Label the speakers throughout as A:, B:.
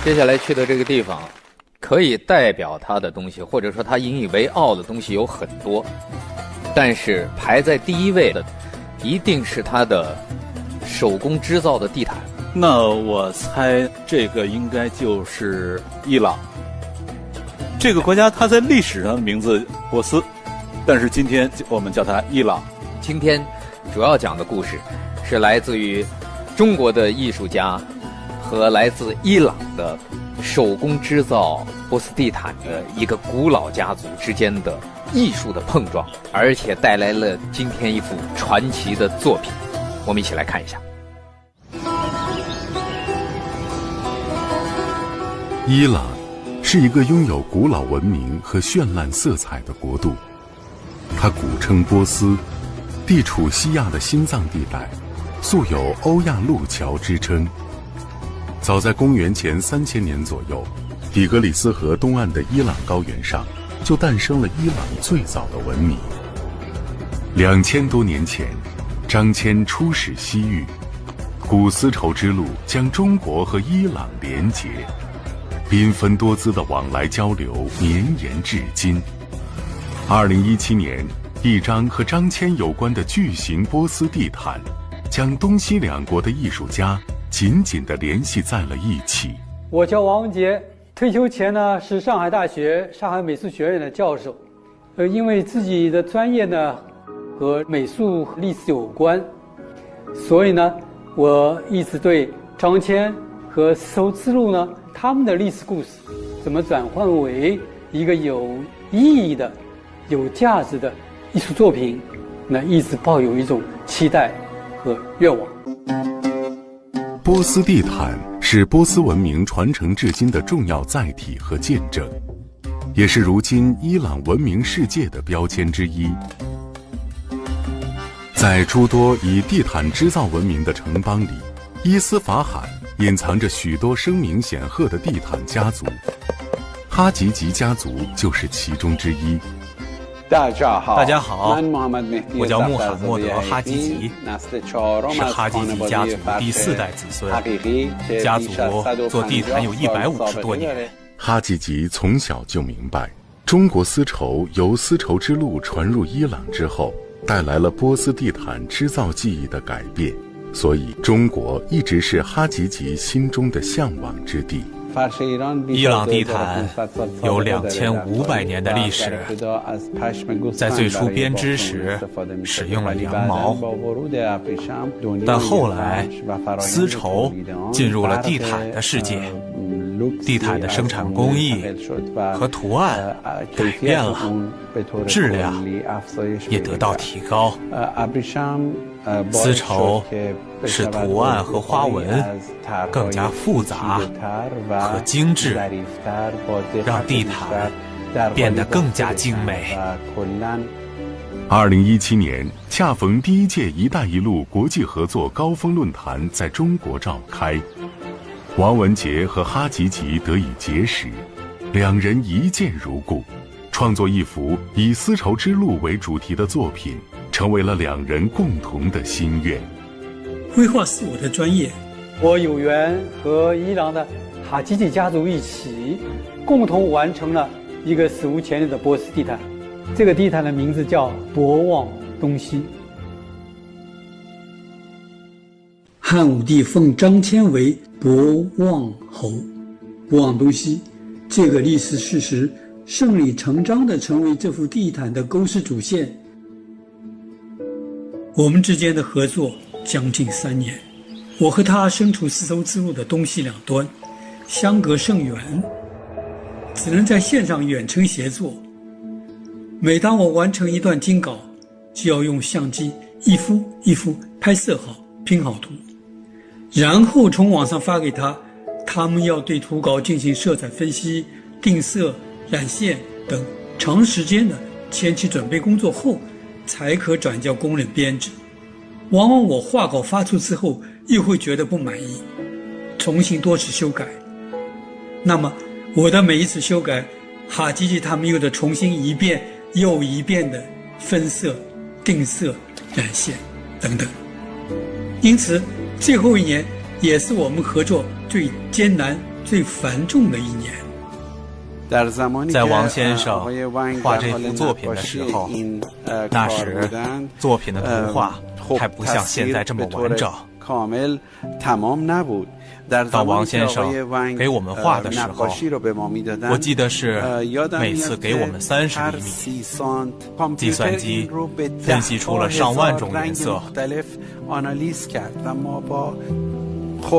A: 接下来去的这个地方，可以代表它的东西，或者说它引以为傲的东西有很多，但是排在第一位的，一定是它的手工织造的地毯。
B: 那我猜这个应该就是伊朗。这个国家它在历史上的名字波斯，但是今天我们叫它伊朗。
A: 今天主要讲的故事是来自于中国的艺术家和来自伊朗的手工织造波斯地毯的一个古老家族之间的艺术的碰撞，而且带来了今天一幅传奇的作品。我们一起来看一下。
C: 伊朗是一个拥有古老文明和绚烂色彩的国度，它古称波斯，地处西亚的心脏地带，素有欧亚路桥之称。早在公元前3000年左右，底格里斯河东岸的伊朗高原上就诞生了伊朗最早的文明。2000多年前，张骞出使西域，古丝绸之路将中国和伊朗连结，缤纷多姿的往来交流绵延至今。2017年，一张和张骞有关的巨型波斯地毯，将东西两国的艺术家紧紧地联系在了一起。
D: 我叫王文杰，退休前呢是上海大学上海美术学院的教授。因为自己的专业呢和美术历史有关，所以呢我一直对张骞和丝绸之路呢他们的历史故事怎么转换为一个有意义的、有价值的艺术作品，那一直抱有一种期待和愿望。
C: 波斯地毯是波斯文明传承至今的重要载体和见证，也是如今伊朗闻名世界的标签之一。在诸多以地毯织造闻名的城邦里，伊斯法罕隐藏着许多声名显赫的地毯家族，哈吉吉家族就是其中之一。
E: 大家好，
F: 我叫穆罕默德·哈吉吉，是哈吉吉家族第4代子孙。家族做地毯有150多年。
C: 哈吉吉从小就明白，中国丝绸由丝绸之路传入伊朗之后，带来了波斯地毯织造技艺的改变，所以中国一直是哈吉吉心中的向往之地。
F: 伊朗地毯有2500年的历史，在最初编织时使用了羊毛，但后来丝绸进入了地毯的世界，地毯的生产工艺和图案改变了，质量也得到提高。丝绸使图案和花纹更加复杂和精致，让地毯变得更加精美。
C: 2017年，恰逢第1届“一带一路”国际合作高峰论坛在中国召开，王文杰和哈吉吉得以结识，两人一见如故，创作一幅以丝绸之路为主题的作品，成为了两人共同的心愿。
D: 绘画是我的专业，我有缘和伊朗的哈吉吉家族一起，共同完成了一个史无前例的波斯地毯。这个地毯的名字叫博望东西。汉武帝封张骞为博望侯，博望东西这个历史事实顺理成章地成为这幅地毯的构思主线。我们之间的合作将近3年，我和他身处丝绸之路的东西两端，相隔甚远，只能在线上远程协作。每当我完成一段精稿，就要用相机一幅一幅拍摄好、拼好图，然后从网上发给他。他们要对图稿进行色彩分析、定色、染线等长时间的前期准备工作后，才可转交工人编制。往往我画稿发出之后，又会觉得不满意，重新多次修改。那么我的每一次修改，哈吉吉他们又得重新一遍又一遍的分色、定色、染线等等。因此最后1年也是我们合作最艰难、最繁重的一年。
F: 在王先生画这幅作品的时候，那时作品的图画还不像现在这么完整。当王先生给我们画的时候，我记得是每次给我们30厘米，计算机分析出了上万种颜色。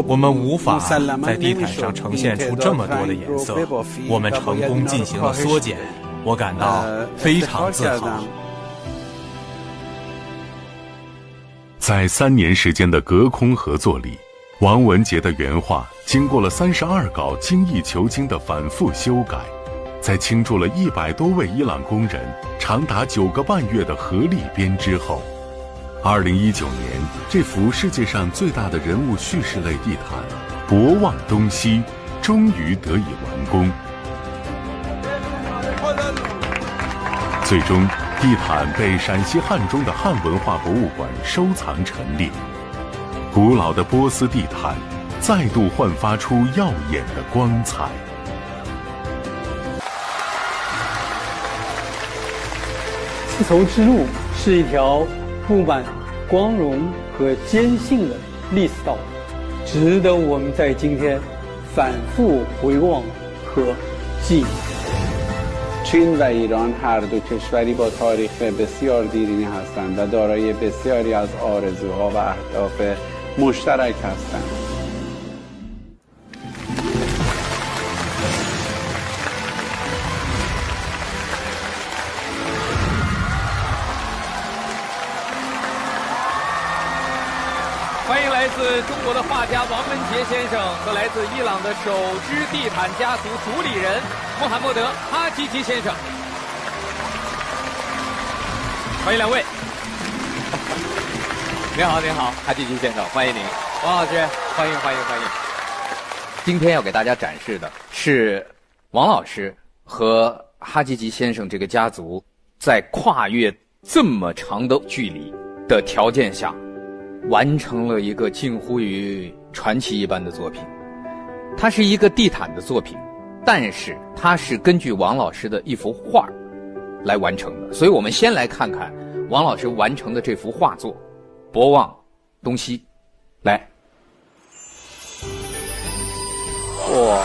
F: 我们无法在地毯上呈现出这么多的颜色，我们成功进行了缩减，我感到非常自豪。
C: 在3年时间的隔空合作里，王文杰的原画经过了32稿精益求精的反复修改，在倾注了100多位伊朗工人长达9个半月的合力编织后，2019年，这幅世界上最大的人物叙事类地毯《博望东西》终于得以完工。最终，地毯被陕西汉中的汉文化博物馆收藏陈列。古老的波斯地毯再度焕发出耀眼的光彩。
D: 丝绸之路是一条布满光荣和坚信的历史道路，值得我们在今天反复回望和记忆。
E: چین و ایران هر دو کشوری با تاریخ بسیار دیرینه هستند و دارای بسیاری از آرزوها و اهداف مشترک هستند.
A: 欢迎来自中国的画家王文杰先生和来自伊朗的手织地毯家族主理人穆罕默德·哈吉吉先生。欢迎两位。您好，您好，哈吉吉先生，欢迎您。王老师，欢迎欢迎欢迎。今天要给大家展示的是王老师和哈吉吉先生这个家族在跨越这么长的距离的条件下，完成了一个近乎于传奇一般的作品。它是一个地毯的作品，但是它是根据王老师的一幅画来完成的。所以我们先来看看王老师完成的这幅画作《博望东西》。来，哇！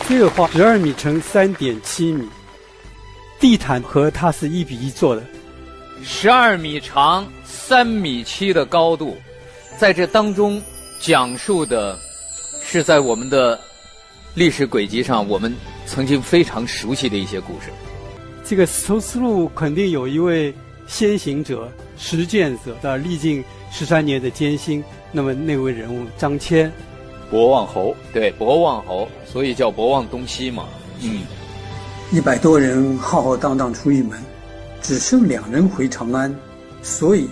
D: 这个画12米乘3.7米，地毯和它是1比1做的
A: ，12米长，3米7的高度，在这当中讲述的是在我们的历史轨迹上我们曾经非常熟悉的一些故事。
D: 这个丝绸之路肯定有一位先行者、实践者，的历尽13年的艰辛。那么那位人物张骞，
B: 博望侯，
A: 对，博望侯，所以叫博望东西嘛。
D: 100多人浩浩荡荡出一门，只剩2人回长安，所以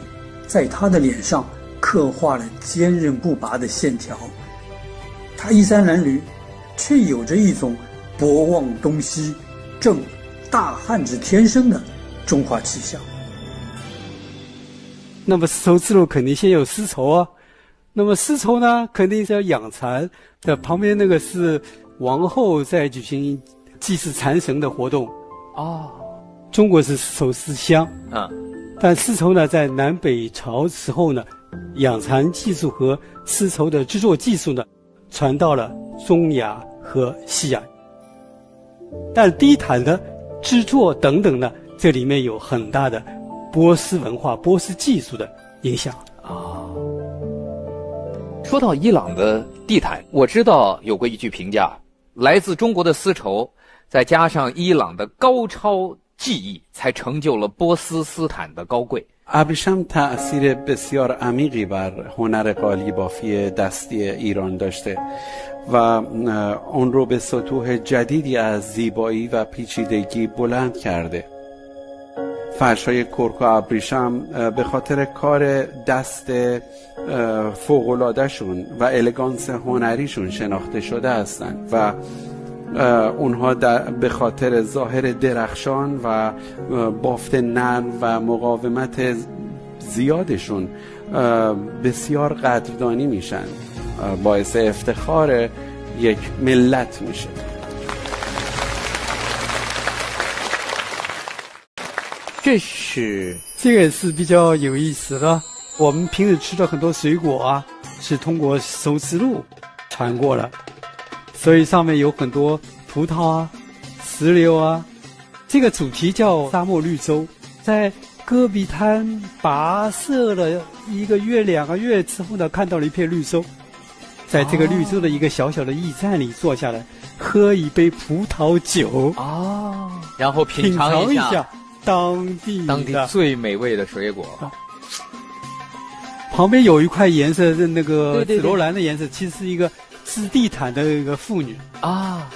D: 在他的脸上刻画了坚韧不拔的线条。他衣衫褴褛，却有着一种博望东西、正大汉之天生的中华气象。那么丝绸之路肯定先有丝绸啊，那么丝绸呢，肯定是要养蚕的。旁边那个是王后在举行祭祀蚕神的活动。中国是丝绸之乡，但丝绸呢，在南北朝时候呢，养蚕技术和丝绸的制作技术呢，传到了中亚和西亚。但地毯的制作等等呢，这里面有很大的波斯文化、波斯技术的影响。
A: 说到伊朗的地毯，我知道有过一句评价，来自中国的丝绸再加上伊朗的高超技艺，才成就了波斯丝毯的高贵。
E: ابریشم تأثیر بسیار عمیقی بر هنر قالیبافی دستی ایران داشته و اون رو به سطوح جدیدی از زیبایی و پیچیدگی بلند کرده. فرش‌های کرک و ابریشم به خاطر کار دست فوق‌العاده‌شون و الگانس هنریشون شناخته شده هستند و اونها به خاطر ظاهر درخشان و بافت نرم و مقاومت زیادشون بسیار قدردانی میشن باعث افتخار یک ملت میشه
A: 这是
D: 这个是比较有意思的。我们平时吃的很多水果啊，是通过丝绸之路传过来，所以上面有很多葡萄啊、石榴啊。这个主题叫沙漠绿洲，在戈壁滩跋涉了1个月、2个月之后呢，看到了一片绿洲，在这个绿洲的一个小小的驿站里坐下来，喝一杯葡萄酒
A: 然后品尝一下
D: 当地
A: 最美味的水果。
D: 旁边有一块颜色是那个紫罗兰的颜色，其实是一个织地毯的一个妇女
A: 啊，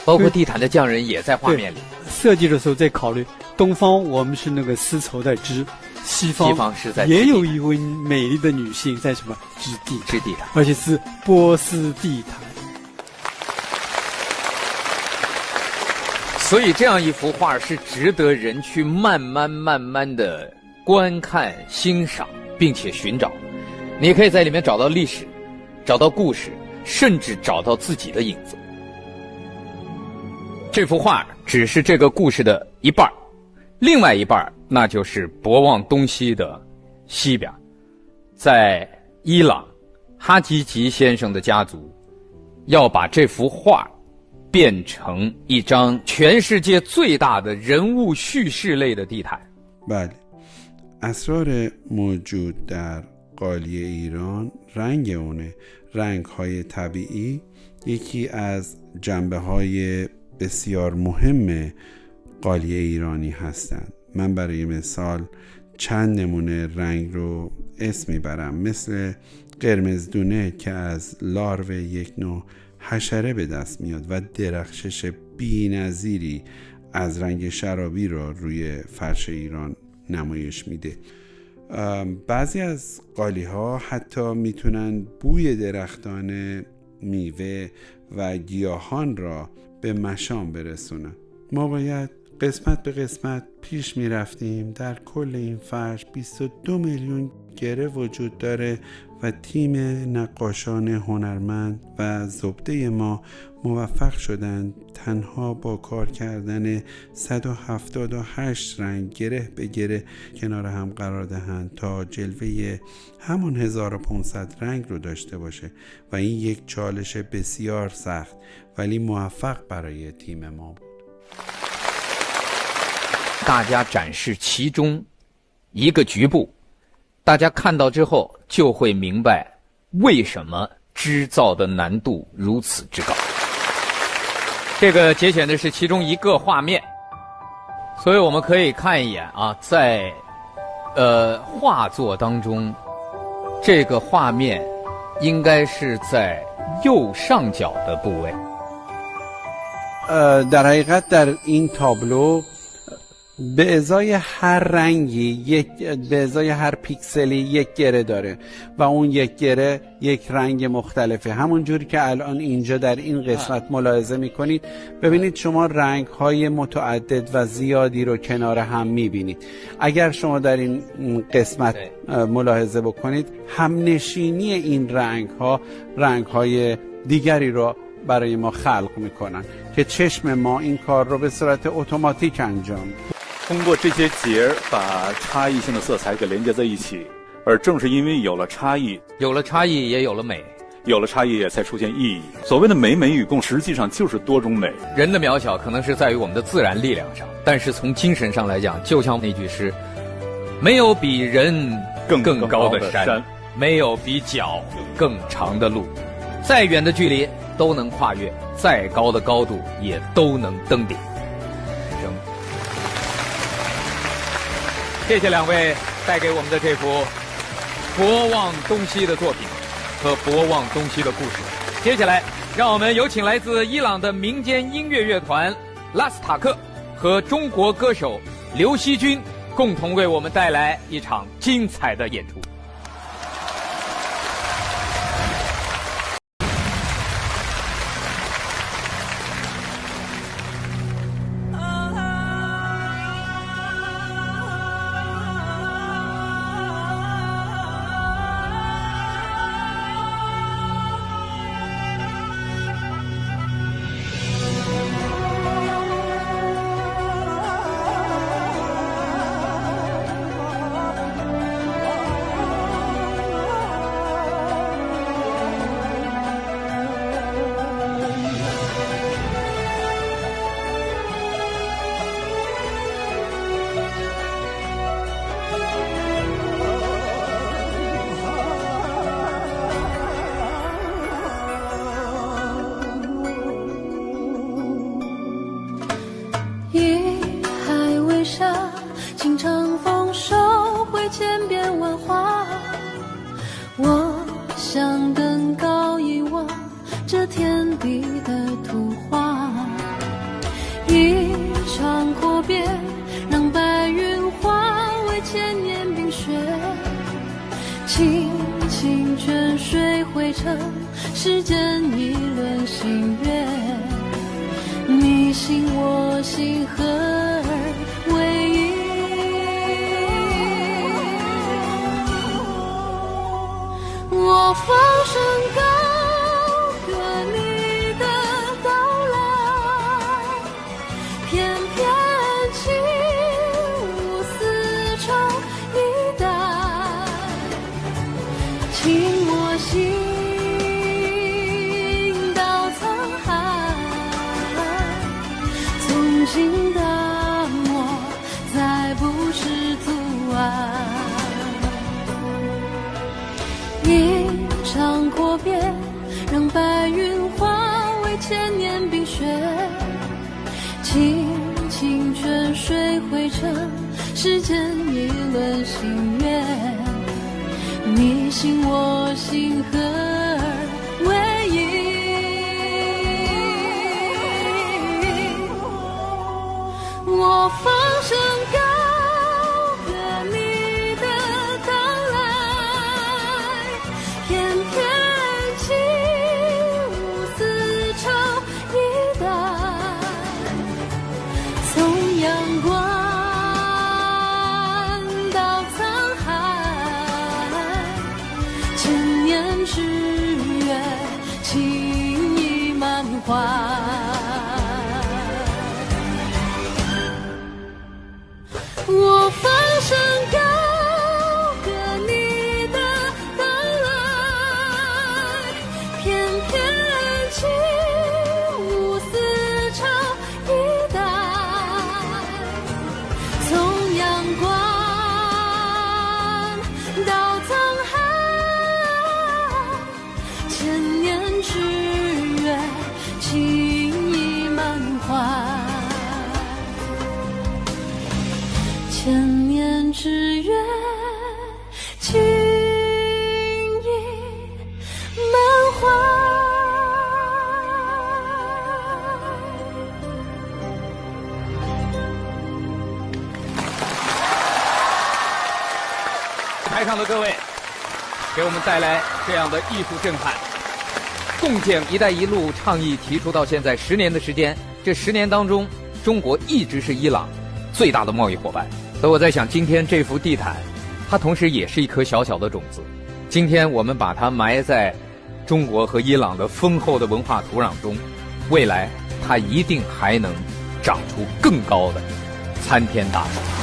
A: 包括地毯的匠人也在画面里。
D: 设计的时候在考虑，东方我们是那个丝绸在织，西方
A: 是在
D: 也有一位美丽的女性在什么织地毯，而且是波斯地毯。
A: 所以这样一幅画是值得人去慢慢的观看、欣赏，并且寻找。你可以在里面找到历史，找到故事，甚至找到自己的影子。这幅画只是这个故事的一半，另外一半那就是博望东西的西边。在伊朗，哈吉吉先生的家族要把这幅画变成一张全世界最大的人物叙事类的地毯。
E: بله اسرار موجود در قالیه ایران رنگ اونه رنگ‌های طبیعی یکی از جنبه‌های بسیار مهم قالیه ایرانی هستند. من برای مثال چند نمونه رنگ رو اسم میبرم مثل قرمزدونه که از لارو یک نوع حشره به دست میاد و درخشش بی‌نظیری از رنگ شرابی رو روی فرش ایران نمایش میده. بعضی از قالی ها حتی میتونن بوی درختان میوه و گیاهان را به مشام برسونن. ما باید قسمت به قسمت پیش می رفتیم. در کل این فرش 22 میلیون گره وجود داره و تیم نقاشان هنرمند و زبده ما موفق شدند تنها با کار کردن 178 رنگ گره به گره کنار هم قرار دهند تا جلوه همون 1500 رنگ رو داشته باشه و این یک چالش بسیار سخت ولی موفق برای تیم ما بود.
A: 大家展示其中一个局部，大家看到之后就会明白为什么织造的难度如此之高。这个节选的是其中一个画面，所以我们可以看一眼啊，在画作当中，这个画面应该是在右上角的部位。
E: در حقیقت در این تابلو به ازای هر رنگی به ازای هر پیکسلی یک گره داره و اون یک گره یک رنگ مختلفه. همون جوری که الان اینجا در این قسمت ملاحظه میکنید ببینید شما رنگ های متعدد و زیادی رو کنار هم میبینید. اگر شما در این قسمت ملاحظه بکنید همنشینی این رنگ های دیگری رو برای ما خلق میکنن که چشم ما این کار رو به صورت اتوماتیک انجام میده.
B: 通过这些节把差异性的色彩给连接在一起，而正是因为有了差异，
A: 也有了美，
B: 有了差异也才出现意义。所谓的美与共，实际上就是多种美。
A: 人的渺小可能是在于我们的自然力量上，但是从精神上来讲，就像那句诗：没有比人更高的山，没有比脚更长的路，再远的距离都能跨越，再高的高度也都能登顶。谢谢两位带给我们的这幅博望东西的作品和博望东西的故事。接下来让我们有请来自伊朗的民间音乐乐团拉斯塔克和中国歌手刘惜君共同为我们带来一场精彩的演出。
G: 千变万化。我想登高一望这天地的图画，一场阔别让白云化为千年冰雪，清清泉水汇成世间一轮新月。你心我心合而为一，我放声高歌你的到来，翩翩起舞丝绸一带，倾我心到沧海，从今大漠再不是阻碍。一场阔别让白云化为千年冰雪，清清泉水汇成世间一轮新月。你心我心合而为一，我放声高歌你的到来，翩翩起舞丝绸一带，从阳关到沧海，千年之约，情意满怀。我放声高歌你的到来，翩翩起舞丝绸一带，从阳关到沧海，千年之约，情意满怀。千年之约，情意满怀。
A: 台上的各位，给我们带来这样的艺术震撼。共建“一带一路”倡议提出到现在10年的时间，这10年当中，中国一直是伊朗最大的贸易伙伴。所以我在想，今天这幅地毯，它同时也是一颗小小的种子。今天我们把它埋在中国和伊朗的丰厚的文化土壤中，未来它一定还能长出更高的参天大树。